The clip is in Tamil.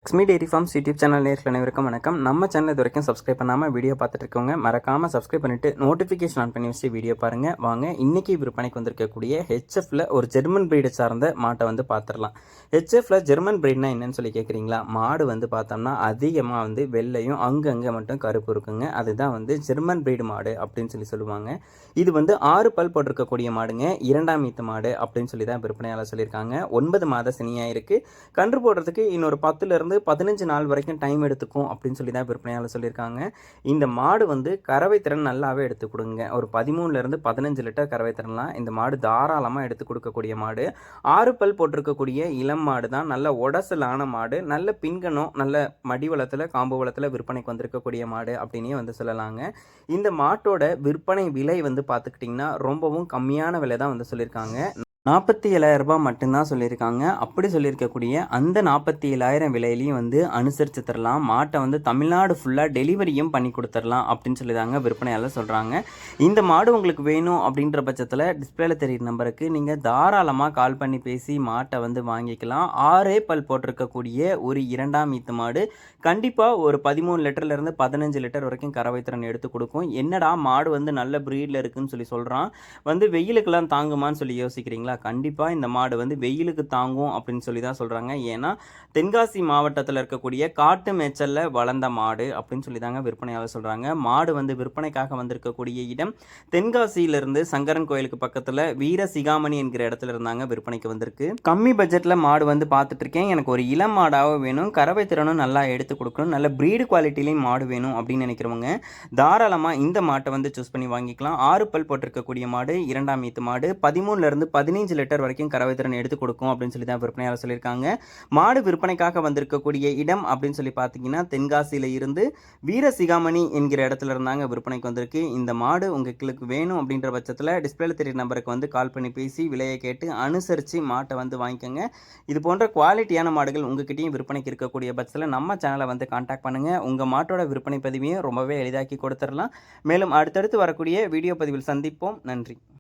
Lakshmi dairy farms YouTube channel நேரில் அனைவருக்கும் வணக்கம். நம்ம சேனல் இது வரைக்கும் சப்ஸ்கிரைப் பண்ணாமல் வீடியோ பார்த்துட்டு இருக்கவங்க மறக்காமல் சப்ஸ்கிரைப் பண்ணிவிட்டு நோட்டிஃபிகேஷன் ஆன் பண்ணி வச்சு வீடியோ பாருங்கள். வாங்க இன்றைக்கி விற்பனைக்கு வந்திருக்கக்கூடிய ஹெச்எஃப்ல ஒரு ஜெர்மன் பிரீடை சார்ந்த மாட்டை வந்து பார்த்துடலாம். ஹெச்எஃப்ல ஜெர்மன் பிரீட்னா என்னன்னு சொல்லி கேட்குறீங்களா? மாடு வந்து பார்த்தோம்னா அதிகமாக வந்து வெள்ளையும் அங்கங்கே மட்டும் கருப்பு இருக்குங்க. அதுதான் வந்து ஜெர்மன் பிரீடு மாடு அப்படின்னு சொல்லுவாங்க. இது வந்து 6 பல் போட்டிருக்கக்கூடிய மாடுங்க. 2ஆம் ஈத்து மாடு அப்படின்னு சொல்லி தான் விற்பனையாளர் சொல்லியிருக்காங்க. 9 மாத சினியாக இருக்குது. கன்று போடுறதுக்கு இன்னொரு 10 15 நாள் வரைக்கும் டைம் எடுத்துக்கும் அப்படின்னு சொல்லி தான் விற்பனையாளர் சொல்லியிருக்காங்க. இந்த மாடு வந்து கறவை திறன் நல்லாவே எடுத்து கொடுங்க. ஒரு 13 15 லிட்டர் கறவை திறன்லாம் இந்த மாடு தாராளமாக எடுத்து கொடுக்கக்கூடிய மாடு. 6 பல் போட்டிருக்கக்கூடிய இளம் மாடு தான். நல்ல உடசலான மாடு, நல்ல பின்கணம், நல்ல மடி வளத்தில் காம்பு வளத்தில் விற்பனைக்கு வந்திருக்கக்கூடிய மாடு அப்படின்னே வந்து சொல்லலாங்க. இந்த மாட்டோட விற்பனை விலை வந்து பார்த்துக்கிட்டிங்கன்னா ரொம்பவும் கம்மியான விலை தான் வந்து சொல்லியிருக்காங்க. 47,000 ரூபாய் மட்டும்தான் சொல்லியிருக்காங்க. அப்படி சொல்லியிருக்கக்கூடிய அந்த 47,000 விலையிலையும் வந்து அனுசரித்து தரலாம். மாட்டை வந்து தமிழ்நாடு ஃபுல்லாக டெலிவரியும் பண்ணி கொடுத்துடலாம் அப்படின்னு சொல்லி தாங்க விற்பனையாளர் சொல்கிறாங்க. இந்த மாடு உங்களுக்கு வேணும் அப்படின்ற பட்சத்தில் டிஸ்பிளேல தெரிகிற நம்பருக்கு நீங்கள் தாராளமாக கால் பண்ணி பேசி மாட்டை வந்து வாங்கிக்கலாம். 6 பல் போட்டிருக்கக்கூடிய ஒரு 2ஆம் ஈத்து மாடு கண்டிப்பாக ஒரு 13 லிட்டர்லேருந்து 15 லிட்டர் வரைக்கும் கறவை திறன் எடுத்து கொடுக்கும். என்னடா மாடு வந்து நல்ல ப்ரீடில் இருக்குன்னு சொல்லி சொல்கிறான், வந்து வெயிலுக்கெல்லாம் தாங்குமான்னு சொல்லி யோசிக்கிறீங்களா? கண்டிப்பாக இந்த மாடு வந்து வெயிலுக்கு தாங்கும் அப்படின்னு சொல்லி தான் சொல்கிறாங்க. ஏன்னா தென்காசி மாவட்டத்தில் இருக்கக்கூடிய காட்டு மேய்ச்சலில் வளர்ந்த மாடு அப்படின்னு சொல்லி தாங்க விற்பனையாளர் சொல்கிறாங்க. மாடு வந்து விற்பனைக்காக வந்திருக்கக்கூடிய இடம் தென்காசியிலிருந்து சங்கரன் கோயிலுக்கு பக்கத்தில் வீர சிகாமணி என்கிற இடத்துல இருந்தாங்க விற்பனைக்கு வந்திருக்கு. கம்மி பட்ஜெட்டில் மாடு வந்து பார்த்துட்டு இருக்கேன். எனக்கு ஒரு இளம் மாடாக வேணும், கறவை திறனும் நல்லா எடுத்து கொடுக்கணும், நல்ல ப்ரீடு குவாலிட்டிலையும் மாடு வேணும் அப்படின்னு நினைக்கிறவங்க தாராளமாக இந்த மாட்டை வந்து சூஸ் பண்ணி வாங்கிக்கலாம். 6 பல் போட்டிருக்கக்கூடிய மாடு, 2ஆம் ஈத்து மாடு, 13 15 லிட்டர் வரைக்கும் கறவை திறன் எடுத்து கொடுக்கும் அப்படின்னு சொல்லி தான் விற்பனையாளர் சொல்லியிருக்காங்க. மாடு விற்பனைக்காக வந்திருக்கக்கூடிய இடம் அப்படின்னு சொல்லி பார்த்தீங்கன்னா தென்காசியில இருந்து வீர சிகாமணி என்கிற இடத்துல இருந்தாங்க விற்பனைக்கு வந்திருக்கு. இந்த மாடு உங்களுக்கு வேணும் அப்படின்ற பட்சத்தில் டிஸ்பிளேல தெரியுற நம்பருக்கு வந்து கால் பண்ணி பேசி விலையை கேட்டு அனுசரித்து மாட்டை வந்து வாங்கிக்கோங்க. இது போன்ற குவாலிட்டியான மாடுகள் உங்ககிட்டயும் விற்பனைக்கு இருக்கக்கூடிய பட்சத்தில் நம்ம சேனலை வந்து கான்டாக்ட் பண்ணுங்கள். உங்கள் மாட்டோட விற்பனை பதிவையும் ரொம்பவே எளிதாக்கி கொடுத்துடலாம். மேலும் அடுத்தடுத்து வரக்கூடிய வீடியோ பதிவில் சந்திப்போம். நன்றி.